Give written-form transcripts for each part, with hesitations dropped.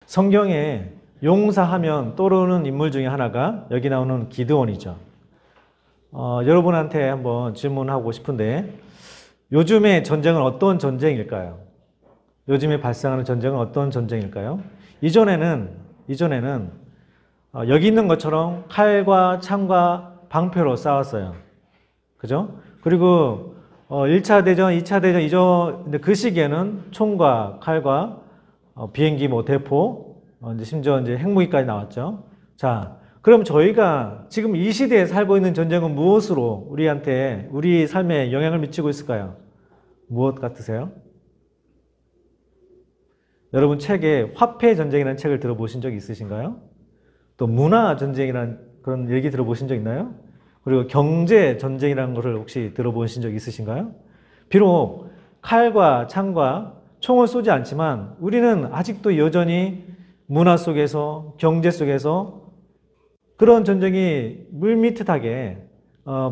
성경에 용사하면 떠오르는 인물 중에 하나가 여기 나오는 기드온이죠. 여러분한테 한번 질문하고 싶은데 요즘의 전쟁은 어떤 전쟁일까요? 요즘에 발생하는 전쟁은 어떤 전쟁일까요? 이전에는 여기 있는 것처럼 칼과 창과 방패로 싸웠어요. 그죠? 그리고 1차 대전, 2차 대전 그 시기에는 총과 칼과 비행기, 대포, 심지어 이제 핵무기까지 나왔죠. 자, 그럼 저희가 지금 이 시대에 살고 있는 전쟁은 무엇으로 우리 삶에 영향을 미치고 있을까요? 무엇 같으세요? 여러분 책에 화폐 전쟁이라는 책을 들어보신 적 있으신가요? 또 문화 전쟁이라는 그런 얘기 들어보신 적 있나요? 그리고 경제 전쟁이라는 것을 혹시 들어보신 적 있으신가요? 비록 칼과 창과 총을 쏘지 않지만 우리는 아직도 여전히 문화 속에서 경제 속에서 그런 전쟁이 물밀듯하게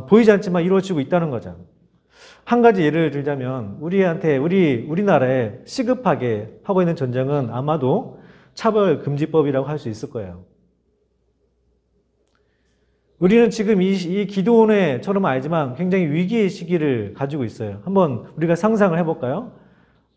보이지 않지만 이루어지고 있다는 거죠. 한 가지 예를 들자면 우리나라에 시급하게 하고 있는 전쟁은 아마도 차별금지법이라고 할 수 있을 거예요. 우리는 지금 이 기드온처럼 알지만 굉장히 위기의 시기를 가지고 있어요. 한번 우리가 상상을 해볼까요?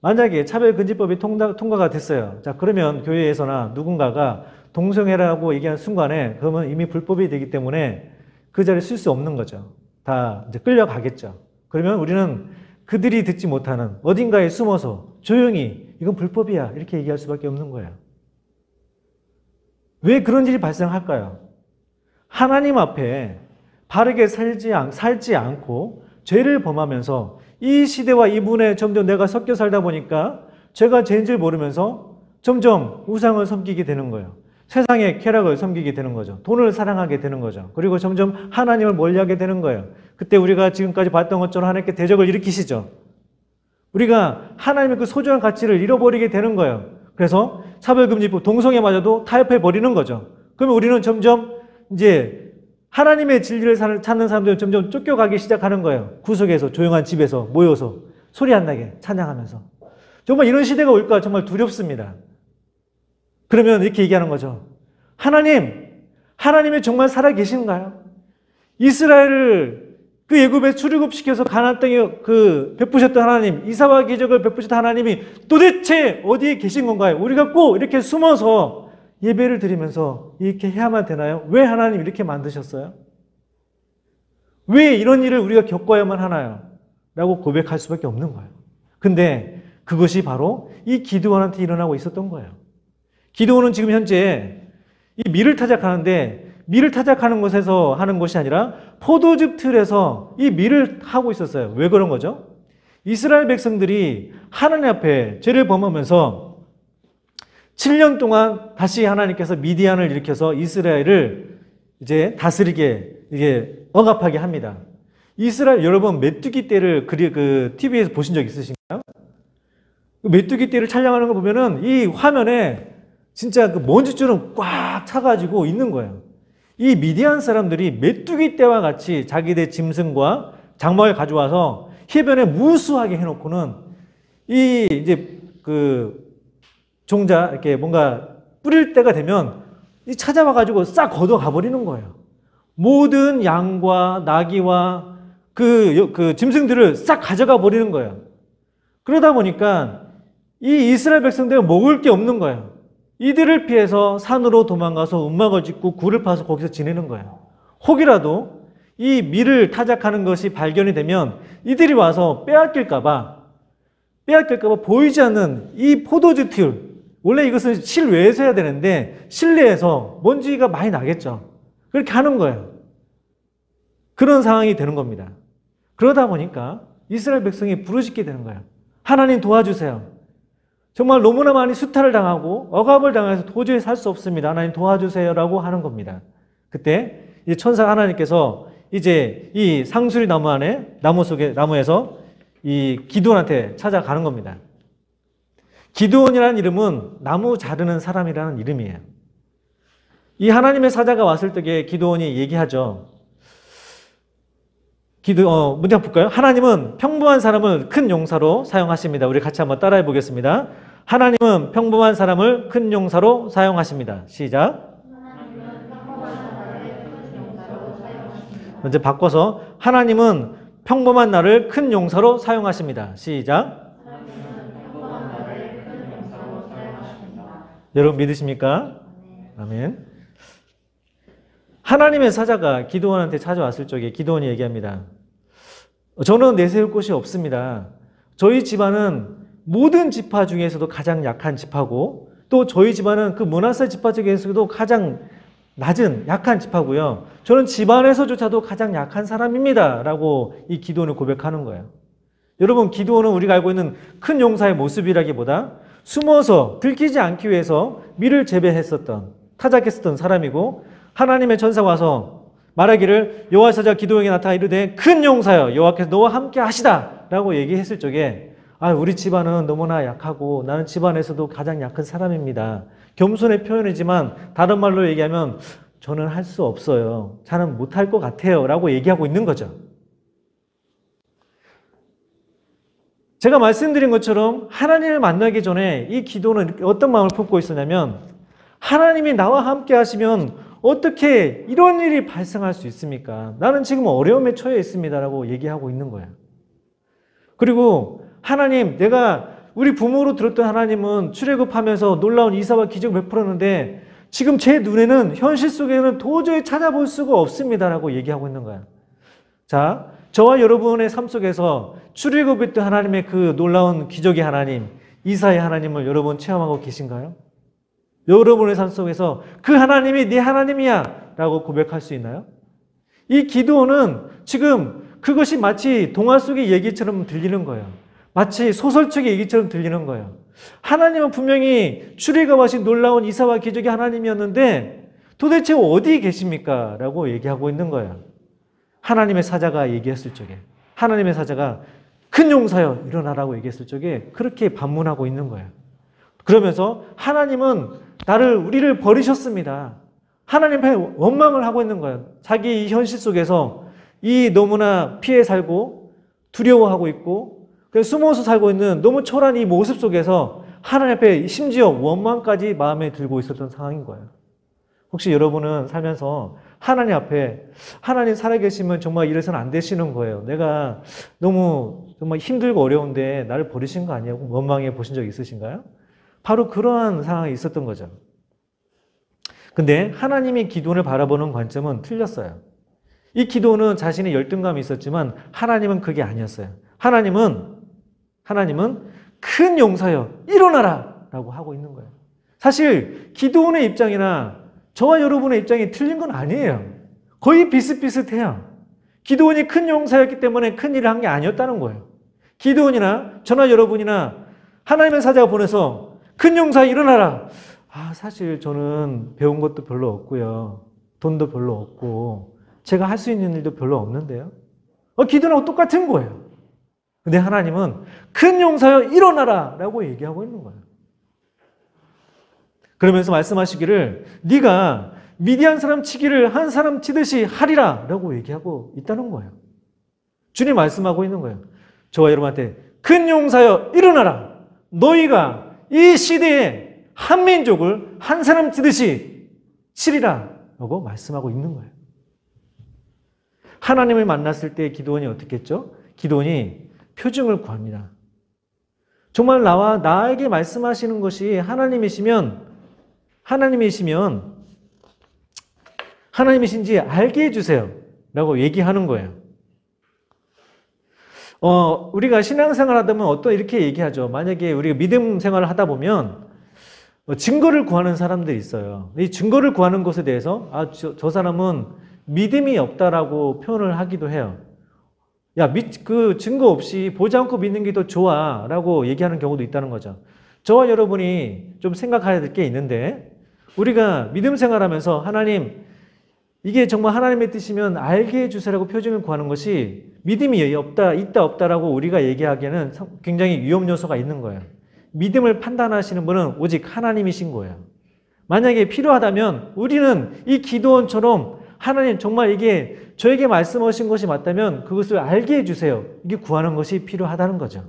만약에 차별금지법이 통과가 됐어요. 자, 그러면 교회에서나 누군가가 동성애라고 얘기하는 순간에 그러면 이미 불법이 되기 때문에 그 자리에 쓸 수 없는 거죠. 다 이제 끌려가겠죠. 그러면 우리는 그들이 듣지 못하는 어딘가에 숨어서 조용히 이건 불법이야 이렇게 얘기할 수밖에 없는 거예요. 왜 그런 일이 발생할까요? 하나님 앞에 바르게 살지 않고 죄를 범하면서 이 시대와 이분에 점점 내가 섞여 살다 보니까 죄가 죄인 줄 모르면서 점점 우상을 섬기게 되는 거예요. 세상의 쾌락을 섬기게 되는 거죠. 돈을 사랑하게 되는 거죠. 그리고 점점 하나님을 멀리하게 되는 거예요. 그때 우리가 지금까지 봤던 것처럼 하나님께 대적을 일으키시죠. 우리가 하나님의 그 소중한 가치를 잃어버리게 되는 거예요. 그래서 차별금지법, 동성애마저도 타협해 버리는 거죠. 그러면 우리는 점점 이제 하나님의 진리를 찾는 사람들은 점점 쫓겨가기 시작하는 거예요. 구석에서 조용한 집에서 모여서 소리 안 나게 찬양하면서. 정말 이런 시대가 올까 정말 두렵습니다. 그러면 이렇게 얘기하는 거죠. 하나님이 정말 살아계신가요? 이스라엘을 그 애굽에 출애굽시켜서 가나안 땅에 베푸셨던 하나님, 이사와 기적을 베푸셨던 하나님이 도대체 어디에 계신 건가요? 우리가 꼭 이렇게 숨어서 예배를 드리면서 이렇게 해야만 되나요? 왜 하나님 이렇게 만드셨어요? 왜 이런 일을 우리가 겪어야만 하나요? 라고 고백할 수밖에 없는 거예요. 근데 그것이 바로 이 기드온한테 일어나고 있었던 거예요. 기드온은 지금 현재 이 밀을 타작하는데 밀을 타작하는 곳에서 하는 것이 아니라 포도즙 틀에서 이 밀을 하고 있었어요. 왜 그런 거죠? 이스라엘 백성들이 하나님 앞에 죄를 범하면서 7년 동안 다시 하나님께서 미디안을 일으켜서 이스라엘을 이제 다스리게 이게 억압하게 합니다. 이스라엘 여러분 메뚜기 떼를 TV에서 보신 적 있으신가요? 메뚜기 떼를 촬영하는 거 보면은 이 화면에 진짜 그 먼지줄은 꽉 차가지고 있는 거예요. 이 미디안 사람들이 메뚜기 떼와 같이 자기들 짐승과 장막을 가져와서 해변에 무수하게 해놓고는 이제 종자 이렇게 뭔가 뿌릴 때가 되면 이 찾아와가지고 싹 걷어가 버리는 거예요. 모든 양과 나귀와 그 짐승들을 싹 가져가 버리는 거예요. 그러다 보니까 이 이스라엘 백성들은 먹을 게 없는 거예요. 이들을 피해서 산으로 도망가서 움막을 짓고 굴을 파서 거기서 지내는 거예요. 혹이라도 이 밀을 타작하는 것이 발견이 되면 이들이 와서 빼앗길까봐 보이지 않는 이 포도주 틀, 원래 이것은 실외에서 해야 되는데 실내에서 먼지가 많이 나겠죠. 그렇게 하는 거예요. 그런 상황이 되는 겁니다. 그러다 보니까 이스라엘 백성이 부르짖게 되는 거예요. 하나님 도와주세요. 정말 너무나 많이 수탈을 당하고 억압을 당해서 도저히 살 수 없습니다. 하나님 도와주세요라고 하는 겁니다. 그때 이 천사 하나님께서 이제 이 상수리 나무에서 이 기드온한테 찾아가는 겁니다. 기드온이라는 이름은 나무 자르는 사람이라는 이름이에요. 이 하나님의 사자가 왔을 때에 기드온이 얘기하죠. 문장 볼까요? 하나님은 평범한 사람을 큰 용사로 사용하십니다. 우리 같이 한번 따라해 보겠습니다. 하나님은 평범한 사람을 큰 용사로 사용하십니다. 시작. 먼저 바꿔서 하나님은 평범한 나를 큰 용사로 사용하십니다. 시작. 여러분 믿으십니까? 아멘. 하나님의 사자가 기드온한테 찾아왔을 적에 기드온이 얘기합니다. 저는 내세울 곳이 없습니다. 저희 집안은 모든 지파 중에서도 가장 약한 지파고 또 저희 집안은 그 므낫세 지파 중에서도 가장 낮은 약한 지파고요. 저는 집안에서조차도 가장 약한 사람입니다. 라고 이 기드온을 고백하는 거예요. 여러분 기드온은 우리가 알고 있는 큰 용사의 모습이라기보다 숨어서 들키지 않기 위해서 밀을 재배했었던 타작했었던 사람이고 하나님의 천사가 와서 말하기를 여호와의 사자가 기드온에게 나타나 이르되 큰 용사여 여호와께서 너와 함께 하시다 라고 얘기했을 적에 우리 집안은 너무나 약하고 나는 집안에서도 가장 약한 사람입니다. 겸손의 표현이지만 다른 말로 얘기하면 저는 할 수 없어요. 저는 못할 것 같아요. 라고 얘기하고 있는 거죠. 제가 말씀드린 것처럼 하나님을 만나기 전에 이 기도는 어떤 마음을 품고 있었냐면 하나님이 나와 함께 하시면 어떻게 이런 일이 발생할 수 있습니까? 나는 지금 어려움에 처해 있습니다. 라고 얘기하고 있는 거예요. 그리고 하나님, 내가 우리 부모로 들었던 하나님은 출애굽하면서 놀라운 이사와 기적을 베풀었는데 지금 제 눈에는 현실 속에는 도저히 찾아볼 수가 없습니다라고 얘기하고 있는 거야. 자, 저와 여러분의 삶 속에서 출애굽했던 하나님의 그 놀라운 기적의 하나님, 이사의 하나님을 여러분 체험하고 계신가요? 여러분의 삶 속에서 그 하나님이 네 하나님이야 라고 고백할 수 있나요? 이 기도는 지금 그것이 마치 동화 속의 얘기처럼 들리는 거예요. 마치 소설책의 얘기처럼 들리는 거예요. 하나님은 분명히 출애굽하신 놀라운 이사와 기적의 하나님이었는데 도대체 어디 계십니까? 라고 얘기하고 있는 거예요. 하나님의 사자가 얘기했을 적에 하나님의 사자가 큰 용사여 일어나라고 얘기했을 적에 그렇게 반문하고 있는 거예요. 그러면서 하나님은 우리를 버리셨습니다. 하나님의 원망을 하고 있는 거예요. 자기 이 현실 속에서 이 너무나 피해 살고 두려워하고 있고 숨어서 살고 있는 너무 초라한 이 모습 속에서 하나님 앞에 심지어 원망까지 마음에 들고 있었던 상황인 거예요. 혹시 여러분은 살면서 하나님 앞에 하나님 살아계시면 정말 이래서는 안 되시는 거예요. 내가 너무 정말 힘들고 어려운데 나를 버리신 거 아니냐고 원망해 보신 적 있으신가요? 바로 그러한 상황이 있었던 거죠. 근데 하나님이 기도를 바라보는 관점은 틀렸어요. 이 기도는 자신의 열등감이 있었지만 하나님은 그게 아니었어요. 하나님은 큰 용사여 일어나라 라고 하고 있는 거예요. 사실 기도원의 입장이나 저와 여러분의 입장이 틀린 건 아니에요. 거의 비슷비슷해요. 기도원이 큰 용사였기 때문에 큰 일을 한 게 아니었다는 거예요. 기도원이나 저나 여러분이나 하나님의 사자가 보내서 큰 용사 일어나라. 사실 저는 배운 것도 별로 없고요. 돈도 별로 없고 제가 할 수 있는 일도 별로 없는데요. 기도원하고 똑같은 거예요. 근데 하나님은 큰 용사여 일어나라 라고 얘기하고 있는 거예요. 그러면서 말씀하시기를 네가 미디안 사람 치기를 한 사람 치듯이 하리라 라고 얘기하고 있다는 거예요. 주님 말씀하고 있는 거예요. 저와 여러분한테 큰 용사여 일어나라. 너희가 이 시대에 한 민족을 한 사람 치듯이 치리라 라고 말씀하고 있는 거예요. 하나님을 만났을 때 기도원이 어떻게 했죠? 기도원이 표징을 구합니다. 정말 나에게 말씀하시는 것이 하나님이신지 알게 해주세요 라고 얘기하는 거예요. 우리가 신앙생활 하다 보면 이렇게 얘기하죠. 만약에 우리가 믿음 생활을 하다 보면 증거를 구하는 사람들이 있어요. 이 증거를 구하는 것에 대해서 저 사람은 믿음이 없다라고 표현을 하기도 해요. 그 증거 없이 보지 않고 믿는 게 더 좋아 라고 얘기하는 경우도 있다는 거죠. 저와 여러분이 좀 생각해야 될 게 있는데 우리가 믿음 생활하면서 하나님 이게 정말 하나님의 뜻이면 알게 해주세요라고 표징을 구하는 것이 믿음이 있다 없다라고 우리가 얘기하기에는 굉장히 위험 요소가 있는 거예요. 믿음을 판단하시는 분은 오직 하나님이신 거예요. 만약에 필요하다면 우리는 이 기도원처럼 하나님 정말 이게 저에게 말씀하신 것이 맞다면 그것을 알게 해주세요. 이게 구하는 것이 필요하다는 거죠.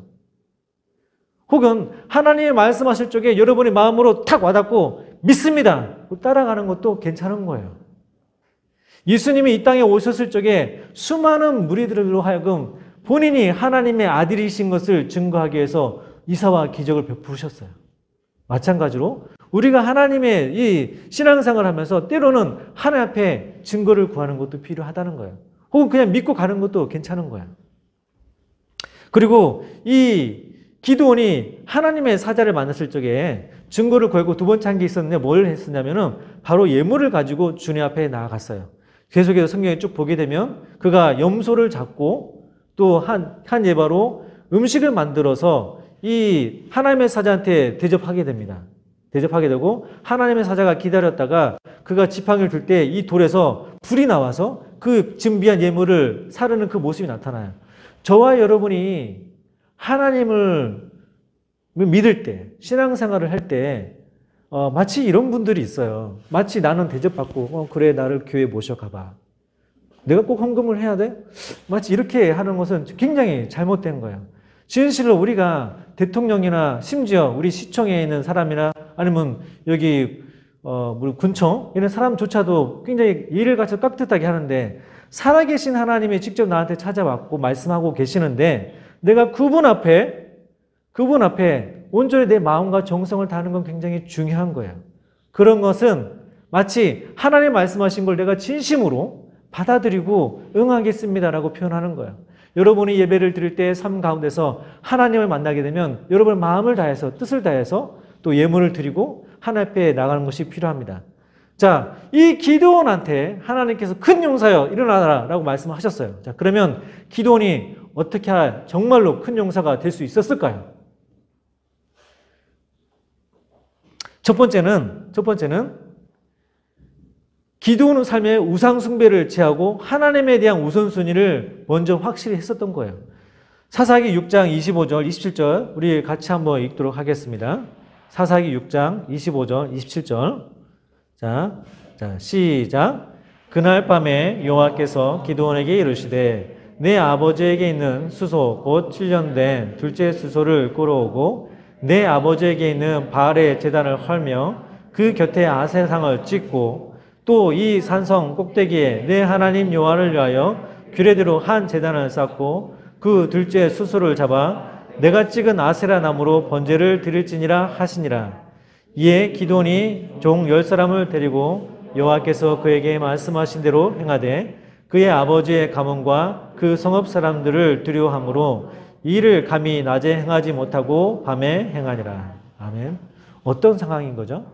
혹은 하나님의 말씀하실 적에 여러분의 마음으로 탁 와닿고 믿습니다. 따라가는 것도 괜찮은 거예요. 예수님이 이 땅에 오셨을 적에 수많은 무리들로 하여금 본인이 하나님의 아들이신 것을 증거하기 위해서 이사와 기적을 베푸셨어요. 마찬가지로 우리가 하나님의 이 신앙생활을 하면서 때로는 하나님 앞에 증거를 구하는 것도 필요하다는 거예요. 혹은 그냥 믿고 가는 것도 괜찮은 거예요. 그리고 이 기드온이 하나님의 사자를 만났을 적에 증거를 걸고 두 번째 한 게 있었는데 뭘 했었냐면은 바로 예물을 가지고 주님 앞에 나아갔어요. 계속해서 성경에 쭉 보게 되면 그가 염소를 잡고 또 한 예바로 음식을 만들어서 이 하나님의 사자한테 대접하게 됩니다. 대접하게 되고 하나님의 사자가 기다렸다가 그가 지팡이를 들 때 이 돌에서 불이 나와서 그 준비한 예물을 사르는 그 모습이 나타나요. 저와 여러분이 하나님을 믿을 때, 신앙생활을 할 때 마치 이런 분들이 있어요. 마치 나는 대접받고 그래 나를 교회에 모셔가봐. 내가 꼭 헌금을 해야 돼? 마치 이렇게 하는 것은 굉장히 잘못된 거예요. 진실로 우리가 대통령이나 심지어 우리 시청에 있는 사람이나 아니면 여기 군청 이런 사람조차도 굉장히 일을 갖춰 깍듯하게 하는데 살아계신 하나님이 직접 나한테 찾아왔고 말씀하고 계시는데 내가 그분 앞에 온전히 내 마음과 정성을 다하는 건 굉장히 중요한 거예요. 그런 것은 마치 하나님 말씀하신 걸 내가 진심으로 받아들이고 응하겠습니다라고 표현하는 거예요. 여러분이 예배를 드릴 때 삶 가운데서 하나님을 만나게 되면 여러분의 마음을 다해서 뜻을 다해서 또 예물을 드리고 하나님 앞에 나가는 것이 필요합니다. 자, 이 기드온한테 하나님께서 큰 용사여 일어나라 라고 말씀하셨어요. 자, 그러면 기드온이 어떻게 정말로 큰 용사가 될 수 있었을까요? 첫 번째는 기드온의 삶에 우상 숭배를 제하고 하나님에 대한 우선순위를 먼저 확실히 했었던 거예요. 사사기 6장 25절, 27절 우리 같이 한번 읽도록 하겠습니다. 사사기 6장 25절, 27절 자, 시작. 그날 밤에 여호와께서 기드온에게 이르시되 내 아버지에게 있는 수소 곧 7년 된 둘째 수소를 끌어오고 내 아버지에게 있는 바알의 제단을 헐며 그 곁에 아세상을 찍고 또 이 산성 꼭대기에 내 하나님 여호와를 위하여 규례대로 한 제단을 쌓고 그 둘째 수소를 잡아 내가 찍은 아세라 나무로 번제를 드릴지니라 하시니라. 이에 기드온이 종 10사람을 데리고 여호와께서 그에게 말씀하신 대로 행하되 그의 아버지의 가문과 그 성읍 사람들을 두려워하므로 이 일을 감히 낮에 행하지 못하고 밤에 행하니라. 아멘. 어떤 상황인 거죠?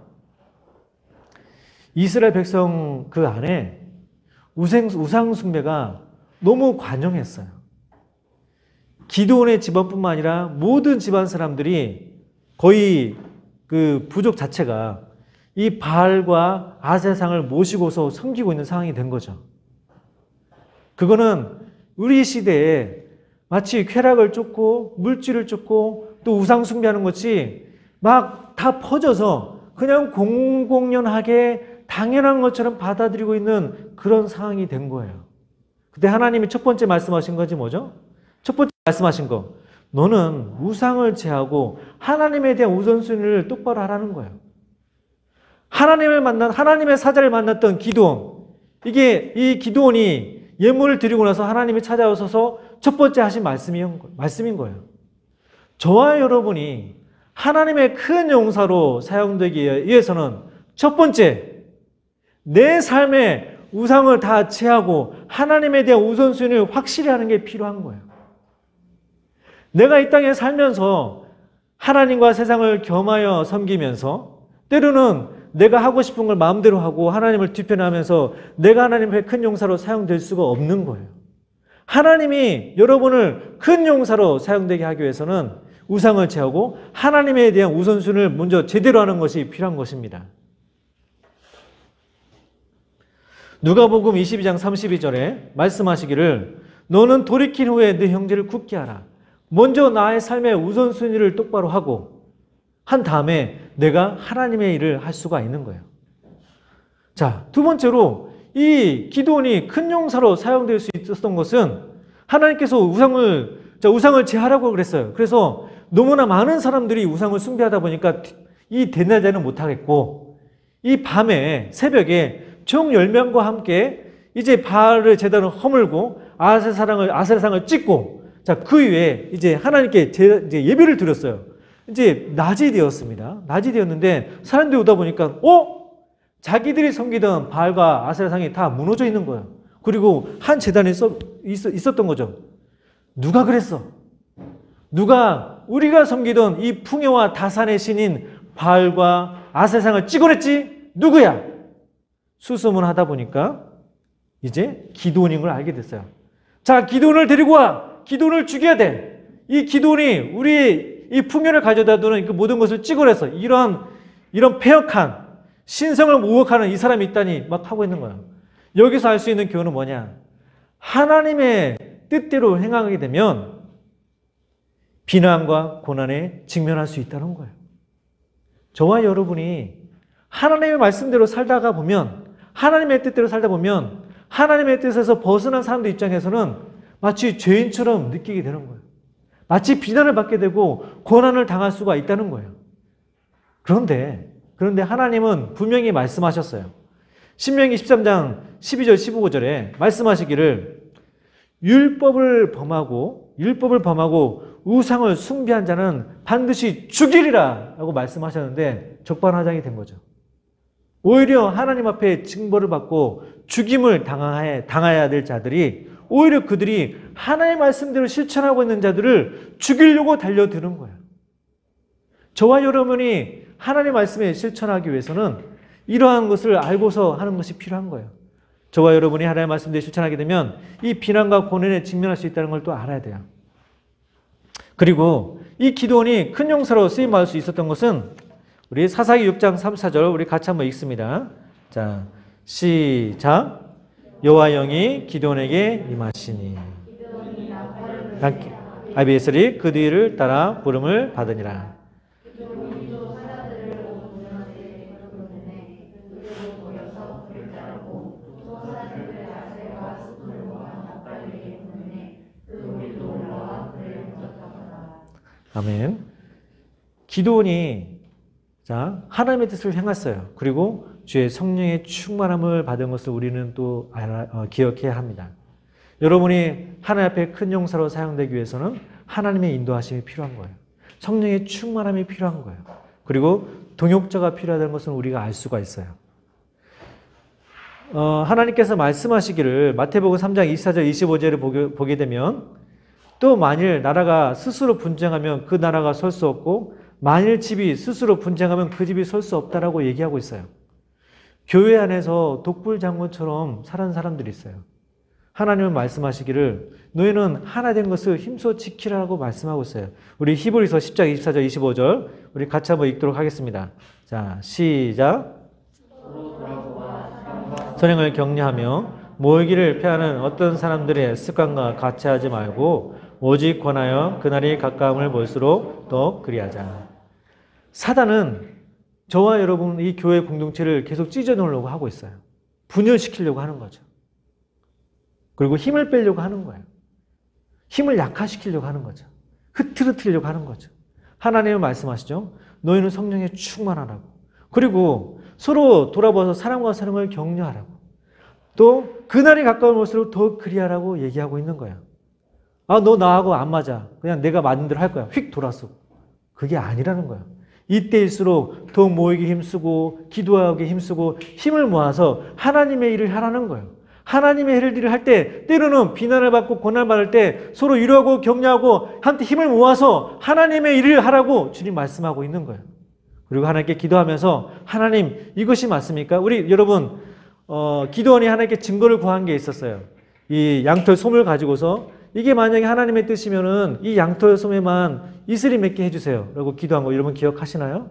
이스라엘 백성 그 안에 우상 숭배가 너무 관영했어요. 기드온의 집안뿐만 아니라 모든 집안 사람들이 거의 그 부족 자체가 이 바알과 아세상을 모시고서 섬기고 있는 상황이 된 거죠. 그거는 우리 시대에 마치 쾌락을 쫓고 물질을 쫓고 또 우상 숭배하는 것이 막 다 퍼져서 그냥 공공연하게 당연한 것처럼 받아들이고 있는 그런 상황이 된 거예요. 그때 하나님이 첫 번째 말씀하신 것이 뭐죠? 첫 번째 말씀하신 거. 너는 우상을 제하고 하나님에 대한 우선순위를 똑바로 하라는 거예요. 하나님의 사자를 만났던 기드온. 이게 이 기드온이 예물을 드리고 나서 하나님이 찾아오셔서 첫 번째 하신 말씀인 거예요. 저와 여러분이 하나님의 큰 용사로 사용되기 위해서는 첫 번째, 내 삶의 우상을 다 제하고 하나님에 대한 우선순위를 확실히 하는 게 필요한 거예요. 내가 이 땅에 살면서 하나님과 세상을 겸하여 섬기면서 때로는 내가 하고 싶은 걸 마음대로 하고 하나님을 뒤편하면서 내가 하나님의 큰 용사로 사용될 수가 없는 거예요. 하나님이 여러분을 큰 용사로 사용되게 하기 위해서는 우상을 제하고 하나님에 대한 우선순위를 먼저 제대로 하는 것이 필요한 것입니다. 누가복음 22장 32절에 말씀하시기를 너는 돌이킨 후에 네 형제를 굳게 하라. 먼저 나의 삶의 우선순위를 똑바로 하고 한 다음에 내가 하나님의 일을 할 수가 있는 거예요. 자, 두 번째로 이 기드온이 큰 용사로 사용될 수 있었던 것은 하나님께서 우상을 제하라고 그랬어요. 그래서 너무나 많은 사람들이 우상을 숭배하다 보니까 이 대낮에는 못하겠고 이 밤에 새벽에 종 10명과 함께 이제 바알의 제단을 허물고 아세상을 찍고 자, 그 위에 이제 하나님께 이제 예배를 드렸어요. 이제 낮이 되었습니다. 낮이 되었는데 사람들이 오다 보니까 자기들이 섬기던 바알과 아세라상이 다 무너져 있는 거예요. 그리고 한 제단에 있었던 거죠. 누가 그랬어? 누가 우리가 섬기던 이 풍요와 다산의 신인 바알과 아세상을 찍어냈지? 누구야? 수소문하다 보니까 이제 기드온인 걸 알게 됐어요. 자, 기드온을 데리고 와. 기드온을 죽여야 돼. 이 기드온이 우리 이 풍요를 가져다 두는 그 모든 것을 찍어내서 이런 패역한 신성을 모욕하는 이 사람이 있다니 막 하고 있는 거예요. 여기서 알 수 있는 교훈은 뭐냐? 하나님의 뜻대로 행하게 되면 비난과 고난에 직면할 수 있다는 거예요. 저와 여러분이 하나님의 말씀대로 살다가 보면, 하나님의 뜻대로 살다 보면 하나님의 뜻에서 벗어난 사람들 입장에서는 마치 죄인처럼 느끼게 되는 거예요. 마치 비난을 받게 되고 고난을 당할 수가 있다는 거예요. 그런데 하나님은 분명히 말씀하셨어요. 신명기 13장 12절 15절에 말씀하시기를 율법을 범하고 우상을 숭배한 자는 반드시 죽이리라 라고 말씀하셨는데 적반하장이 된 거죠. 오히려 하나님 앞에 징벌을 받고 죽임을 당해야 될 자들이 오히려 그들이 하나님의 말씀대로 실천하고 있는 자들을 죽이려고 달려드는 거예요. 저와 여러분이 하나님의 말씀에 실천하기 위해서는 이러한 것을 알고서 하는 것이 필요한 거예요. 저와 여러분이 하나님의 말씀대로 실천하게 되면 이 비난과 고난에 직면할 수 있다는 걸 또 알아야 돼요. 그리고 이 기드온이 큰 용사로 쓰임받을 수 있었던 것은 우리 사사기 6장 3, 4절 우리 같이 한번 읽습니다. 자, 시작. 여호와 영이 기드온에게 임하시니 아비에셀이 그 뒤를 따라 부름을 받으니라. 아멘. 기드온이 하나님의 뜻을 행했어요. 그리고 주의 성령의 충만함을 받은 것을 우리는 또 기억해야 합니다. 여러분이 하나님 앞에 큰 용사로 사용되기 위해서는 하나님의 인도하심이 필요한 거예요. 성령의 충만함이 필요한 거예요. 그리고 동역자가 필요하다는 것은 우리가 알 수가 있어요. 하나님께서 말씀하시기를 마태복음 3장 24절 25절을 보게 되면 또 만일 나라가 스스로 분쟁하면 그 나라가 설 수 없고 만일 집이 스스로 분쟁하면 그 집이 설 수 없다라고 얘기하고 있어요. 교회 안에서 독불장군처럼 살아는 사람들이 있어요. 하나님은 말씀하시기를 너희는 하나 된 것을 힘써 지키라고 말씀하고 있어요. 우리 히브리서 10장 24절 25절 우리 같이 한번 읽도록 하겠습니다. 자, 시작. 선행을 격려하며 모이기를 패하는 어떤 사람들의 습관과 같이 하지 말고 오직 권하여 그날이 가까움을 볼수록 더 그리하자. 사단은 저와 여러분 이 교회 공동체를 계속 찢어놓으려고 하고 있어요. 분열시키려고 하는 거죠. 그리고 힘을 빼려고 하는 거예요. 힘을 약화시키려고 하는 거죠. 흐트러뜨리려고 하는 거죠. 하나님은 말씀하시죠. 너희는 성령에 충만하라고. 그리고 서로 돌아보아서 사랑과 사랑을 격려하라고. 또 그날이 가까운 볼수록 더 그리하라고 얘기하고 있는 거예요. 너 나하고 안 맞아. 그냥 내가 맞는 대로 할 거야. 휙 돌았어. 그게 아니라는 거예요. 이때일수록 더 모이기 힘쓰고 기도하기 힘쓰고 힘을 모아서 하나님의 일을 하라는 거예요. 하나님의 일을 할 때 때로는 비난을 받고 고난을 받을 때 서로 위로하고 격려하고 함께 힘을 모아서 하나님의 일을 하라고 주님 말씀하고 있는 거예요. 그리고 하나님께 기도하면서 하나님 이것이 맞습니까? 우리 여러분 기드온이 하나님께 증거를 구한 게 있었어요. 이 양털 솜을 가지고서 이게 만약에 하나님의 뜻이면은 이 양털 솜에만 이슬이 맺게 해주세요. 라고 기도한 거 여러분 기억하시나요?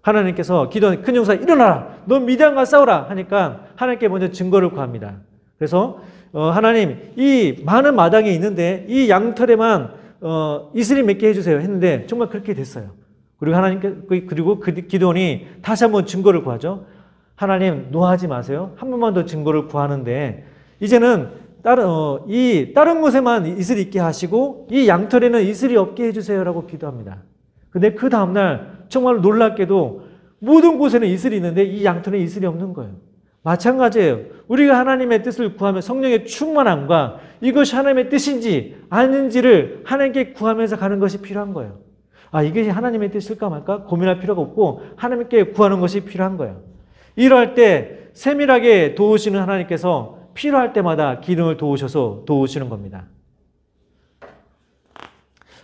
하나님께서 기도한 큰 용사 일어나라. 넌 미디안과 싸우라. 하니까 하나님께 먼저 증거를 구합니다. 그래서 하나님 이 많은 마당에 있는데 이 양털에만 이슬이 맺게 해주세요. 했는데 정말 그렇게 됐어요. 그리고 기드온이 다시 한번 증거를 구하죠. 하나님 노하지 마세요. 한 번만 더 증거를 구하는데 이제는 다른 곳에만 이슬이 있게 하시고 이 양털에는 이슬이 없게 해주세요라고 기도합니다. 근데 그 다음날 정말 놀랍게도 모든 곳에는 이슬이 있는데 이 양털에 이슬이 없는 거예요. 마찬가지예요. 우리가 하나님의 뜻을 구하며 성령의 충만함과 이것이 하나님의 뜻인지 아닌지를 하나님께 구하면서 가는 것이 필요한 거예요. 이게 하나님의 뜻일까 말까 고민할 필요가 없고 하나님께 구하는 것이 필요한 거예요. 이러할 때 세밀하게 도우시는 하나님께서 필요할 때마다 기둥을 도우시는 겁니다.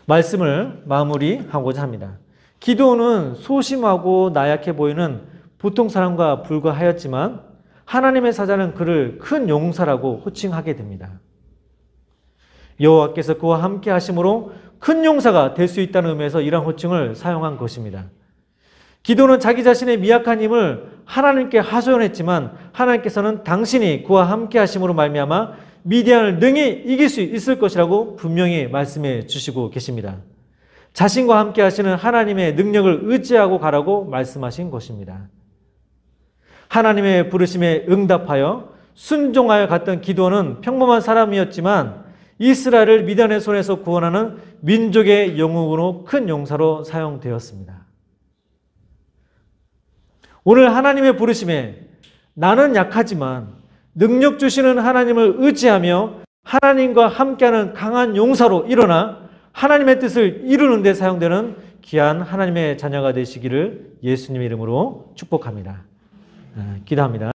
말씀을 마무리하고자 합니다. 기드온은 소심하고 나약해 보이는 보통 사람과 불과하였지만 하나님의 사자는 그를 큰 용사라고 호칭하게 됩니다. 여호와께서 그와 함께 하심으로 큰 용사가 될 수 있다는 의미에서 이러한 호칭을 사용한 것입니다. 기드온은 자기 자신의 미약한 힘을 하나님께 하소연했지만 하나님께서는 당신이 그와 함께 하심으로 말미암아 미디안을 능히 이길 수 있을 것이라고 분명히 말씀해 주시고 계십니다. 자신과 함께 하시는 하나님의 능력을 의지하고 가라고 말씀하신 것입니다. 하나님의 부르심에 응답하여 순종하여 갔던 기드온은 평범한 사람이었지만 이스라엘을 미디안의 손에서 구원하는 민족의 영웅으로 큰 용사로 사용되었습니다. 오늘 하나님의 부르심에 나는 약하지만 능력 주시는 하나님을 의지하며 하나님과 함께하는 강한 용사로 일어나 하나님의 뜻을 이루는 데 사용되는 귀한 하나님의 자녀가 되시기를 예수님 이름으로 축복합니다. 기도합니다.